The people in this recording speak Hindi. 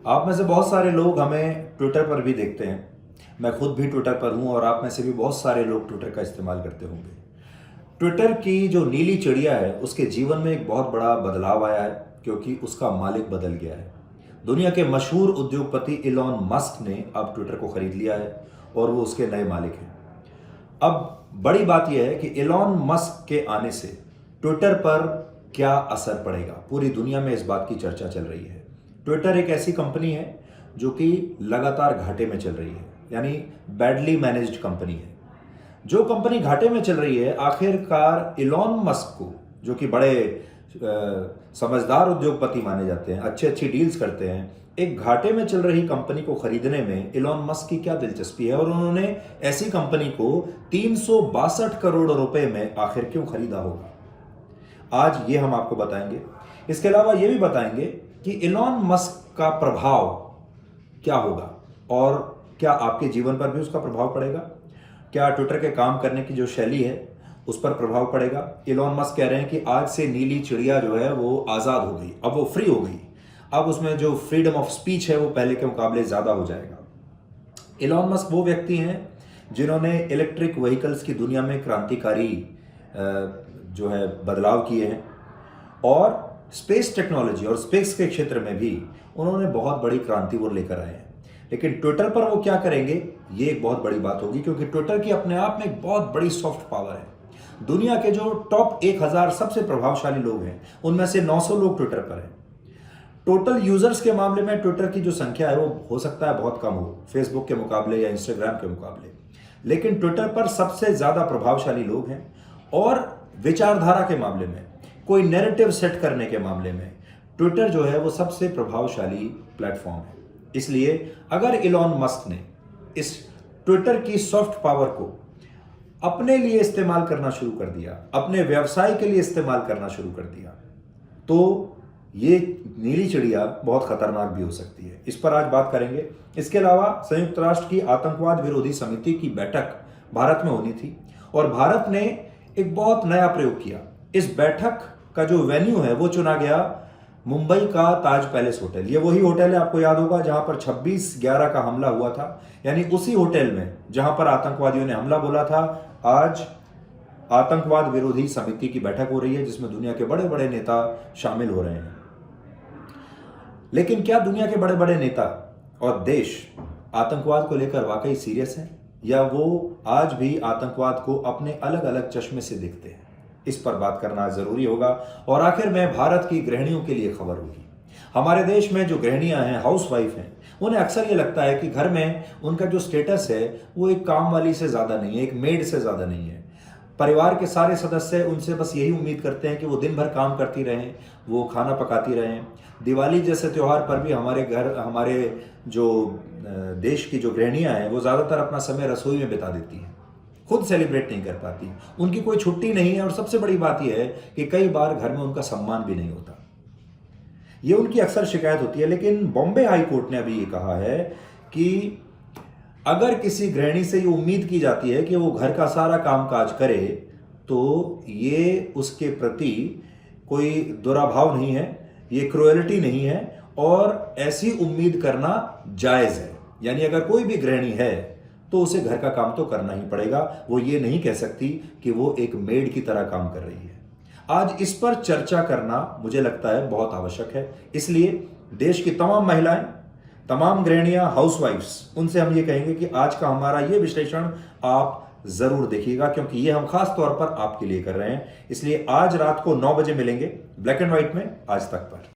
आप में से बहुत सारे लोग हमें ट्विटर पर भी देखते हैं। मैं खुद भी ट्विटर पर हूं और आप में से भी बहुत सारे लोग ट्विटर का इस्तेमाल करते होंगे। ट्विटर की जो नीली चिड़िया है उसके जीवन में एक बहुत बड़ा बदलाव आया है क्योंकि उसका मालिक बदल गया है। दुनिया के मशहूर उद्योगपति इलॉन मस्क ने अब ट्विटर को खरीद लिया है और वो उसके नए मालिक हैं। अब बड़ी बात यह है कि इलॉन मस्क के आने से ट्विटर पर क्या असर पड़ेगा, पूरी दुनिया में इस बात की चर्चा चल रही है। ट्विटर एक ऐसी कंपनी है जो कि लगातार घाटे में चल रही है, यानी बैडली मैनेज्ड कंपनी है। जो कंपनी घाटे में चल रही है, आखिरकार इलॉन मस्क को, जो कि बड़े समझदार उद्योगपति माने जाते हैं, अच्छी अच्छी डील्स करते हैं, एक घाटे में चल रही कंपनी को खरीदने में इलॉन मस्क की क्या दिलचस्पी है और उन्होंने ऐसी कंपनी को 362 करोड़ रुपए में आखिर क्यों खरीदा होगा, आज ये हम आपको बताएंगे। इसके अलावा ये भी बताएंगे कि इलॉन मस्क का प्रभाव क्या होगा और क्या आपके जीवन पर भी उसका प्रभाव पड़ेगा। क्या ट्विटर के काम करने की जो शैली है उस पर प्रभाव पड़ेगा। इलॉन मस्क कह रहे हैं कि आज से नीली चिड़िया जो है वो आज़ाद हो गई, अब वो फ्री हो गई, अब उसमें जो फ्रीडम ऑफ स्पीच है वो पहले के मुकाबले ज़्यादा हो जाएगा। इलॉन मस्क वो व्यक्ति हैं जिन्होंने इलेक्ट्रिक व्हीकल्स की दुनिया में क्रांतिकारी जो है बदलाव किए हैं और स्पेस टेक्नोलॉजी और स्पेस के क्षेत्र में भी उन्होंने बहुत बड़ी क्रांति वो लेकर आए हैं। लेकिन ट्विटर पर वो क्या करेंगे, ये एक बहुत बड़ी बात होगी, क्योंकि ट्विटर की अपने आप में एक बहुत बड़ी सॉफ्ट पावर है। दुनिया के जो टॉप 1000 सबसे प्रभावशाली लोग हैं उनमें से 900 लोग ट्विटर पर हैं। टोटल यूजर्स के मामले में ट्विटर की जो संख्या है वो हो सकता है बहुत कम हो फेसबुक के मुकाबले या इंस्टाग्राम के मुकाबले, लेकिन ट्विटर पर सबसे ज्यादा प्रभावशाली लोग हैं और विचारधारा के मामले में, कोई नैरेटिव सेट करने के मामले में ट्विटर जो है वो सबसे प्रभावशाली प्लेटफॉर्म है। इसलिए अगर इलॉन मस्क ने इस ट्विटर की सॉफ्ट पावर को अपने लिए इस्तेमाल करना शुरू कर दिया, अपने व्यवसाय के लिए इस्तेमाल करना शुरू कर दिया, तो ये नीली चिड़िया बहुत खतरनाक भी हो सकती है। इस पर आज बात करेंगे। इसके अलावा संयुक्त राष्ट्र की आतंकवाद विरोधी समिति की बैठक भारत में होनी थी और भारत ने एक बहुत नया प्रयोग किया। इस बैठक का जो वेन्यू है वो चुना गया मुंबई का ताज पैलेस होटल। ये वही होटल है, आपको याद होगा, जहां पर 26/11 का हमला हुआ था, यानी उसी होटल में जहां पर आतंकवादियों ने हमला बोला था। आज आतंकवाद विरोधी समिति की बैठक हो रही है जिसमें दुनिया के बड़े बड़े नेता शामिल हो रहे हैं। लेकिन क्या दुनिया के बड़े बड़े नेता और देश आतंकवाद को लेकर वाकई सीरियस हैं या वो आज भी आतंकवाद को अपने अलग अलग चश्मे से देखते हैं, इस पर बात करना जरूरी होगा। और आखिर में भारत की गृहिणियों के लिए खबर होगी। हमारे देश में जो गृहिणियां हैं, हाउसवाइफ हैं, उन्हें अक्सर ये लगता है कि घर में उनका जो स्टेटस है वो एक काम वाली से ज्यादा नहीं है, एक मेड से ज्यादा नहीं है। परिवार के सारे सदस्य उनसे बस यही उम्मीद करते हैं कि वो दिन भर काम करती रहें, वो खाना पकाती रहें। दिवाली जैसे त्यौहार पर भी हमारे जो देश की जो गृहिणियां हैं वो ज़्यादातर अपना समय रसोई में बिता देती हैं, खुद सेलिब्रेट नहीं कर पाती, उनकी कोई छुट्टी नहीं है और सबसे बड़ी बात यह है कि कई बार घर में उनका सम्मान भी नहीं होता। ये उनकी अक्सर शिकायत होती है। लेकिन बॉम्बे हाई कोर्ट ने अभी ये कहा है कि अगर किसी गृहिणी से ये उम्मीद की जाती है कि वो घर का सारा कामकाज करे तो ये उसके प्रति कोई दुराभाव नहीं है, ये क्रूएलिटी नहीं है और ऐसी उम्मीद करना जायज है। यानी अगर कोई भी गृहिणी है तो उसे घर का काम तो करना ही पड़ेगा, वो ये नहीं कह सकती कि वो एक मेड की तरह काम कर रही है। आज इस पर चर्चा करना मुझे लगता है बहुत आवश्यक है। इसलिए देश की तमाम महिलाएं, तमाम गृहिणियां, हाउसवाइफ्स, उनसे हम ये कहेंगे कि आज का हमारा ये विश्लेषण आप जरूर देखिएगा, क्योंकि ये हम खास तौर पर आपके लिए कर रहे हैं। इसलिए आज रात को 9 बजे मिलेंगे ब्लैक एंड व्हाइट में आज तक पर।